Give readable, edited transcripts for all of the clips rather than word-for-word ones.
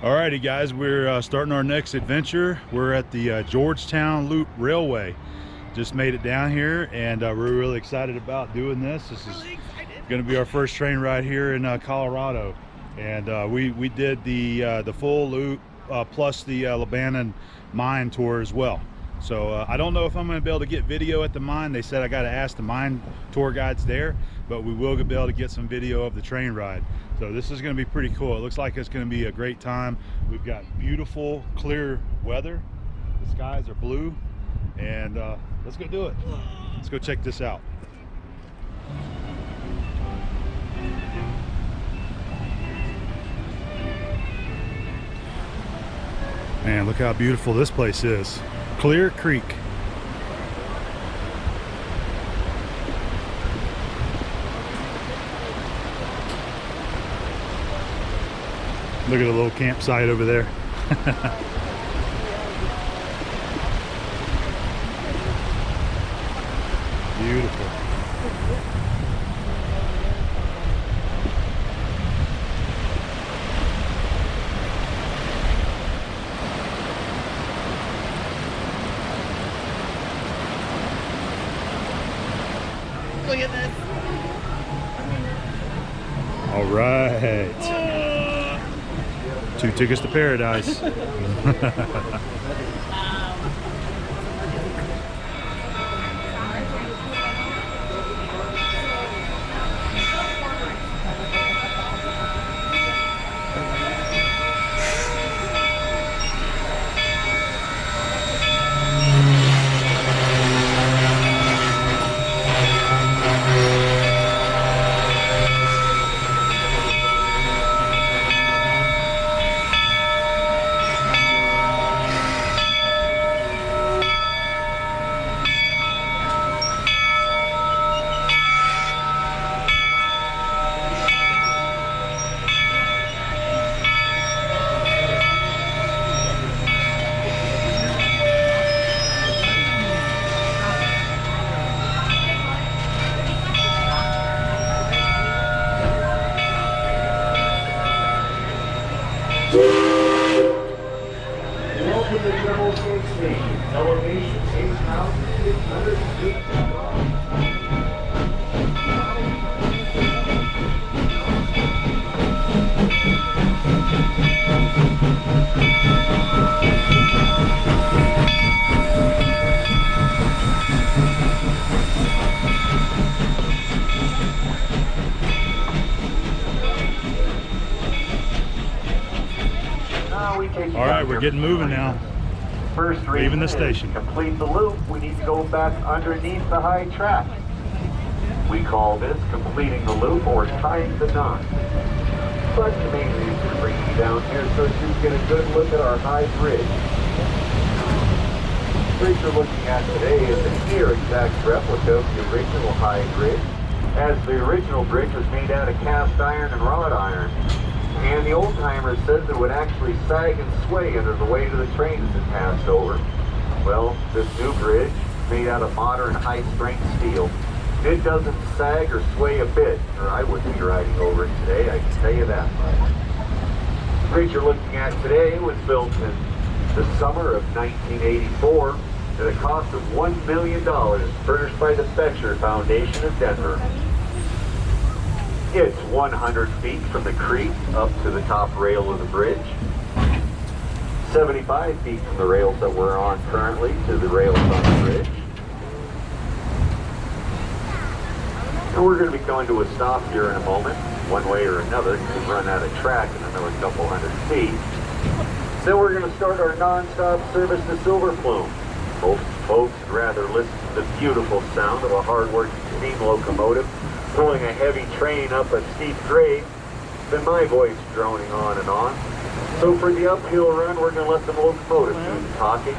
Alrighty guys, we're starting our next adventure. We're at the Georgetown Loop Railway. Just made it down here, and we're really excited about doing this. This is going to be our first train ride here in Colorado, and we did the full loop plus the Lebannon Mine Tour as well. So I don't know if I'm going to be able to get video at the mine. They said I got to ask the mine tour guides there, but we will be able to get some video of the train ride. So this is going to be pretty cool. It looks like it's going to be a great time. We've got beautiful, clear weather. The skies are blue, and let's go do it. Let's go check this out. Man, look how beautiful this place is. Clear Creek. Look at the little campsite over there. Beautiful. Look at this. All right. 2 tickets to paradise. All right, we're getting moving now. First leaving the station. Complete the loop, we need to go back underneath the high track. We call this completing the loop or tying the knot. But the main reason we're bringing you down here so that you can get a good look at our high bridge. The bridge you're looking at today is a near exact replica of the original high bridge, as the original bridge was made out of cast iron and wrought iron. And the old-timer says it would actually sag and sway under the weight of the train as it passed over. Well, this new bridge, made out of modern high-strength steel, it doesn't sag or sway a bit, or I wouldn't be riding over it today, I can tell you that much. The bridge you're looking at today was built in the summer of 1984 at a cost of $1 million, furnished by the Fetcher Foundation of Denver. It's 100 feet from the creek up to the top rail of the bridge, 75 feet from the rails that we're on currently to the rails on the bridge. And we're going to be going to a stop here in a moment, one way or another, because we've run out of track in another couple hundred feet. Then we're going to start our non-stop service to Silver Plume. Most folks would rather listen to the beautiful sound of a hard-working steam locomotive pulling a heavy train up a steep grade than my voice droning on and on. So for the uphill run, we're going to let the locomotive do the talking.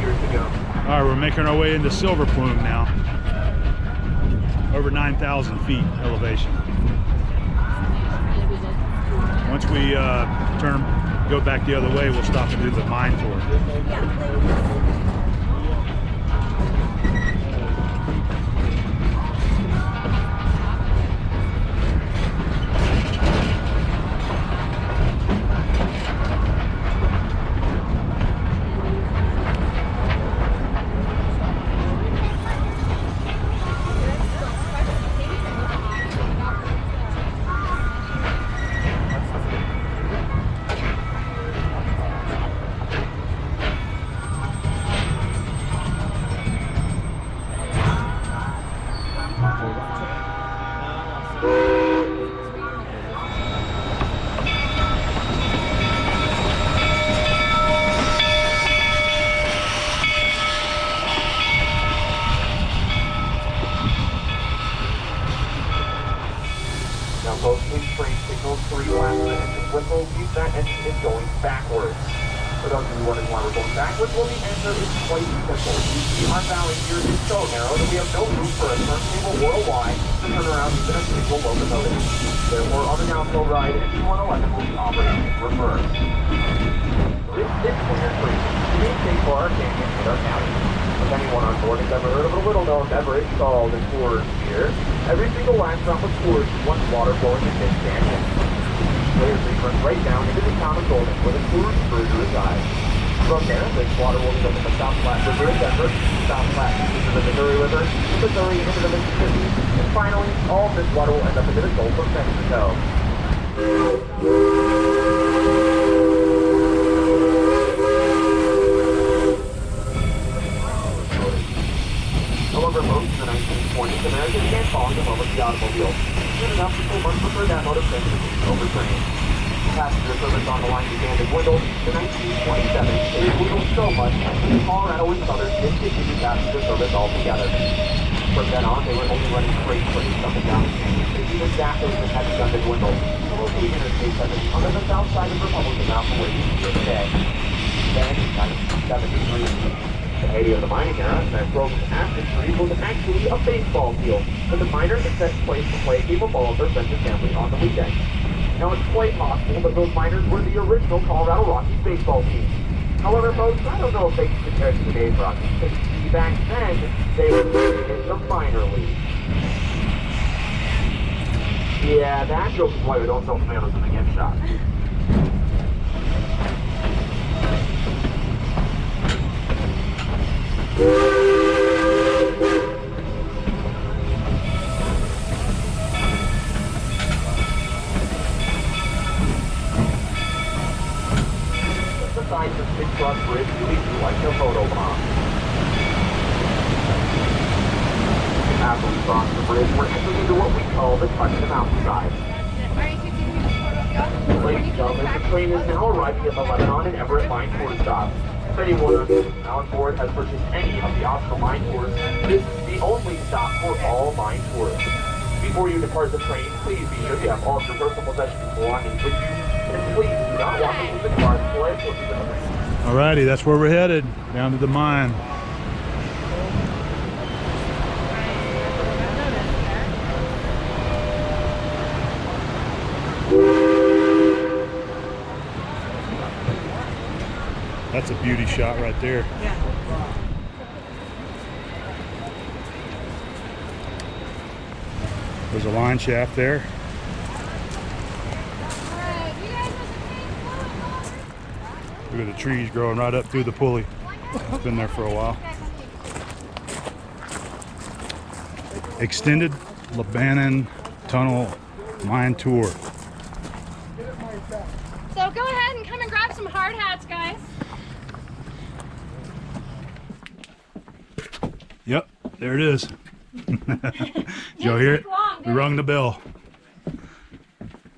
years ago. All right, we're making our way into Silver Plume now. Over 9,000 feet elevation. Once we go back the other way, we'll stop and do the mine tour. Now both big train signals 3 laps of the engine whistle means that engine is going backwards. For those of you wondering why we're going backwards, well, the answer is quite simple. You see, our valley here is so narrow that we have no room for a turntable or a Y to turn around even a single locomotive. Therefore, on the downhill ride, engine 111 will be operating in reverse. This is winter crazy. The main thing for our canyon and our county. If anyone on board has ever heard of a little-known beverage called Coors beer, every single last drop of Coors is one water flowing in this canyon. Clear Creek runs right down into the town of Golden, where the Coors brewery resides. From there, this water will end up in the South Platte River in Denver, South Platte into the Missouri River, Missouri into the Mississippi, and finally, all of this water will end up into the Gulf of Mexico. However, most of the 1920s, Americans began falling in love with the automobile. Soon enough, people much preferred that mode of transportation over trains. Passenger service on the line began to dwindle. In 1927, it dwindled so much that Colorado and Southern discontinued passenger service altogether. From then on, they were only running freight trains up and down the canyon. Even that business had begun to dwindle. Mostly Interstate 70 on the south side of Republican Mountain where you see it today. Then, in 1973, the heyday of the mining era, that Grove's Aspen Street was actually a baseball field, but the miners had set place to play a game of ball with their friends and family on the weekend. Now, it's quite possible that those miners were the original Colorado Rockies baseball team. However, folks, I don't know if they can compare to today's Rockies, because back then, they were in the minor league. Yeah, that joke is why we don't sell tomatoes in the gift shop. Besides the six-cross bridge, you need to like your photo bomb. After we cross the bridge, we're entering into what we call the touch the mountainside. Ladies and gentlemen, the train is now arriving at the Lebanon and Everett Mine Tour stop. If anyone now on board has purchased any of the optional mine tours, this is the only stop for all mine tours. Before you depart the train, please be sure you have all of your personal possessions and belongings with you, and please do not walk into the car until I put you in the train. Alrighty, that's where we're headed, down to the mine. That's a beauty shot right there. Yeah. There's a line shaft there. Look at the trees growing right up through the pulley. It's been there for a while. Extended Lebannon Tunnel Mine Tour. So go ahead and come and grab some hard hats, guys. Yep, there it is. Did y'all hear it? We rung the bell.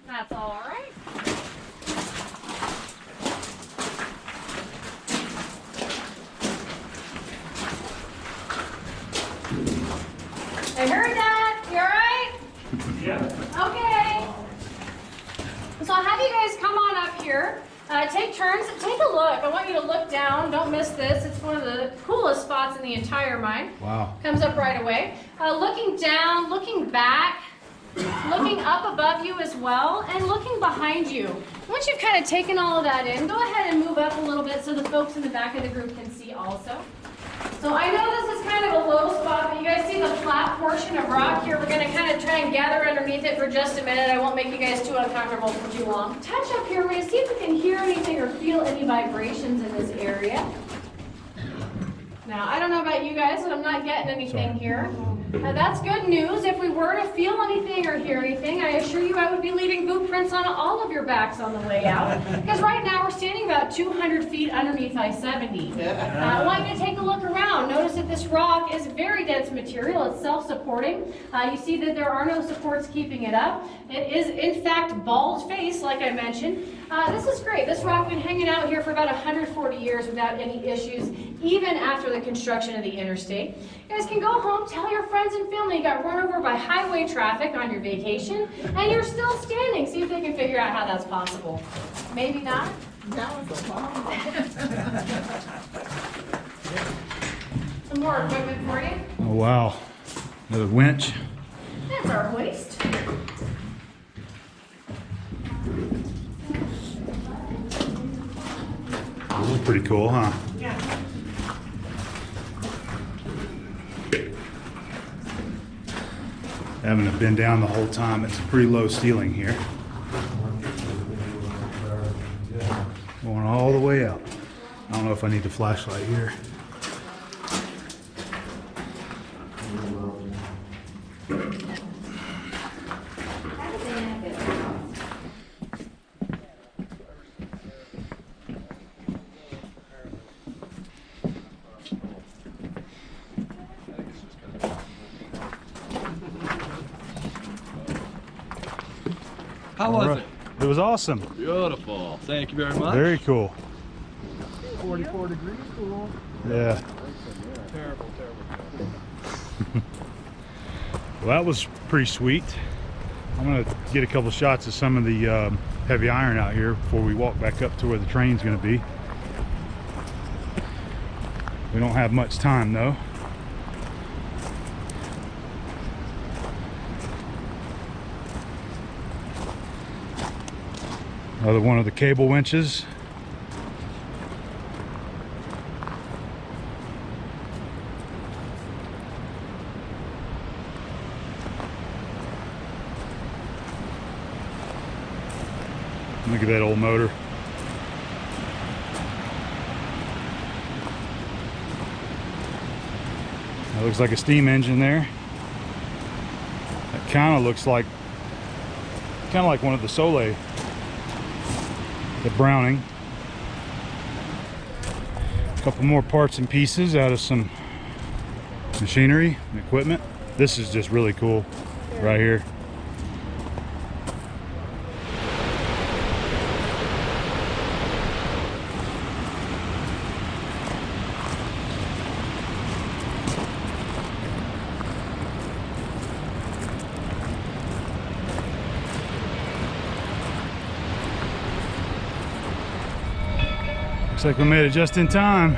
That's all right. I heard that. You all right? Yeah. Okay. So I'll have you guys come on up here. Take turns, take a look. I want you to look down, don't miss this. It's one of the coolest spots in the entire mine. Wow. Comes up right away. Looking down, looking back, looking up above you as well, and looking behind you. Once you've kind of taken all of that in, go ahead and move up a little bit so the folks in the back of the group can see also. So I know this is kind of a low spot, but you guys see the flat portion of rock here. We're going to kind of try and gather underneath it for just a minute. I won't make you guys too uncomfortable for too long. Touch up here. We're going to see if we can hear anything or feel any vibrations in this area. Now, I don't know about you guys, but I'm not getting anything here. That's good news. If we were to feel anything or hear anything, I assure you I would be leaving boot prints on all of your backs on the way out. Because right now we're standing about 200 feet underneath I-70. I want you to take a look around. Notice that this rock is very dense material. It's self-supporting. You see that there are no supports keeping it up. It is, in fact, bald face, like I mentioned. This is great. This rock has been hanging out here for about 140 years without any issues, even after the construction of the interstate. You guys can go home, tell your friends and family you got run over by highway traffic on your vacation, and you're still standing. See if they can figure out how that's possible. Maybe not? That was a bomb. Some more equipment for you. Oh, wow. Another winch. That's our hoist. This is pretty cool, huh? Yeah. Having it been down the whole time, it's a pretty low ceiling here. Going all the way out. I don't know if I need the flashlight here. How was it? It was awesome. Beautiful. Thank you very much. Very cool. 44 degrees, cool. Yeah. Terrible, terrible. Well, that was pretty sweet. I'm going to get a couple shots of some of the heavy iron out here before we walk back up to where the train's going to be. We don't have much time though. Another one of the cable winches. Look at that old motor. That looks like a steam engine there. That kind of looks like one of the Soleil. The Browning. A couple more parts and pieces out of some machinery and equipment. This is just really cool right here. Looks like we made it just in time.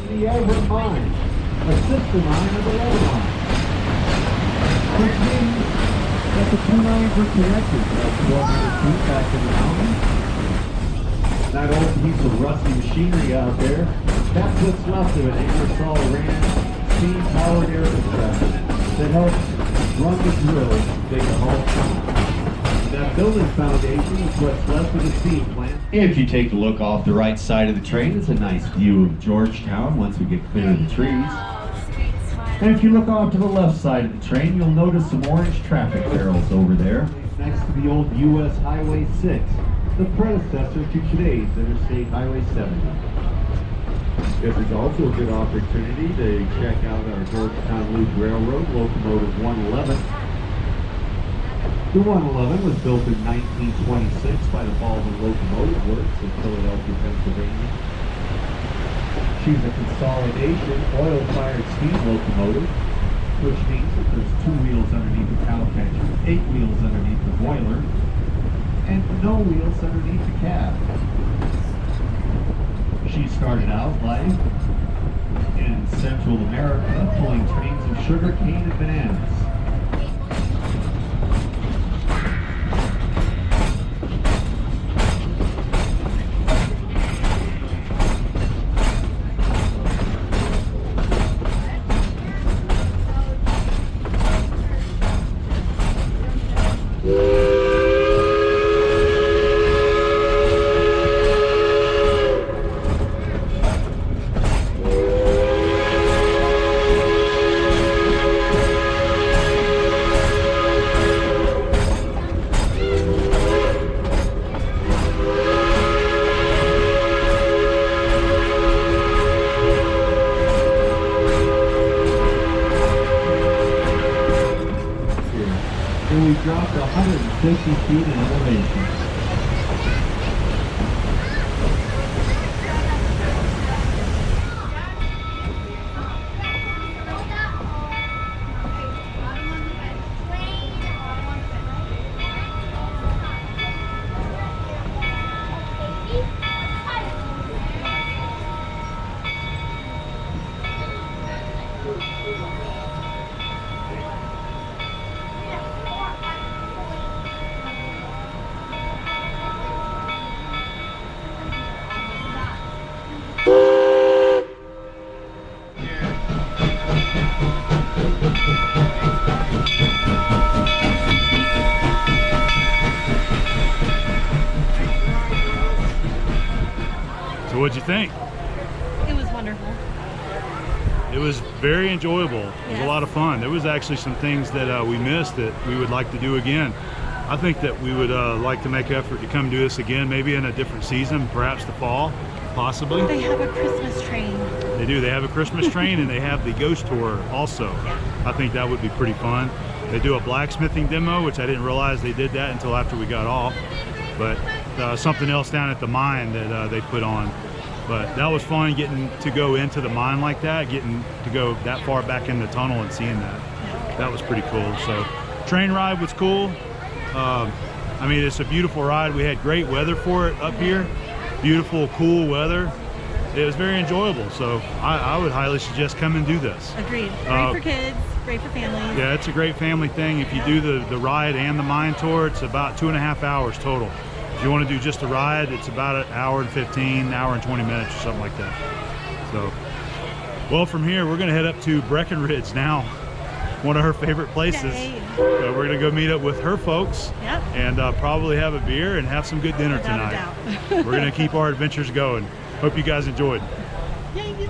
The Abom Mine, a sister mine of the Lebannon. Which means that the two mines were connected about 400 feet back in the mountain. That old piece of rusty machinery out there, that's what's left of an Ingersoll Rand steam-powered air compressor that helps run the drill, dig a whole tunnel. That building foundation is what's left of the steam plant. If you take a look off the right side of the train, it's a nice view of Georgetown once we get clear of the trees. And if you look off to the left side of the train, you'll notice some orange traffic barrels over there, next to the old U.S. Highway 6, the predecessor to today's Interstate Highway 70. This is also a good opportunity to check out our Georgetown Loop Railroad, locomotive 111. The 111 was built in 1926 by the Baldwin Locomotive Works in Philadelphia, Pennsylvania. She's a consolidation oil-fired steam locomotive, which means that there's 2 wheels underneath the cow catcher, 8 wheels underneath the boiler, and no wheels underneath the cab. She started out life in Central America, pulling trains of sugar cane and bananas. And we dropped 150 feet in elevation. So what'd you think? It was wonderful. It was very enjoyable. It was Yeah. a lot of fun. There was actually some things that we missed that we would like to do again. I think that we would like to make effort to come do this again, maybe in a different season, perhaps the fall, possibly. They have a Christmas train. They do. They have a Christmas train and they have the ghost tour also. I think that would be pretty fun. They do a blacksmithing demo, which I didn't realize they did that until after we got off. But something else down at the mine that they put on. But that was fun getting to go into the mine like that, getting to go that far back in the tunnel and seeing that. That was pretty cool. So train ride was cool. I mean, it's a beautiful ride. We had great weather for it up here. Beautiful, cool weather. It was very enjoyable. So I would highly suggest come and do this. Agreed. Great for kids, great for families. Yeah, it's a great family thing. If you do the ride and the mine tour, it's about 2.5 hours total. If you want to do just a ride, it's about an hour and 15, hour and 20 minutes or something like that. So, well, from here, we're going to head up to Breckenridge now, one of her favorite places. So we're going to go meet up with her folks. Yep. And probably have a beer and have some good dinner Without a tonight. doubt. We're going to keep our adventures going. Hope you guys enjoyed. Yay.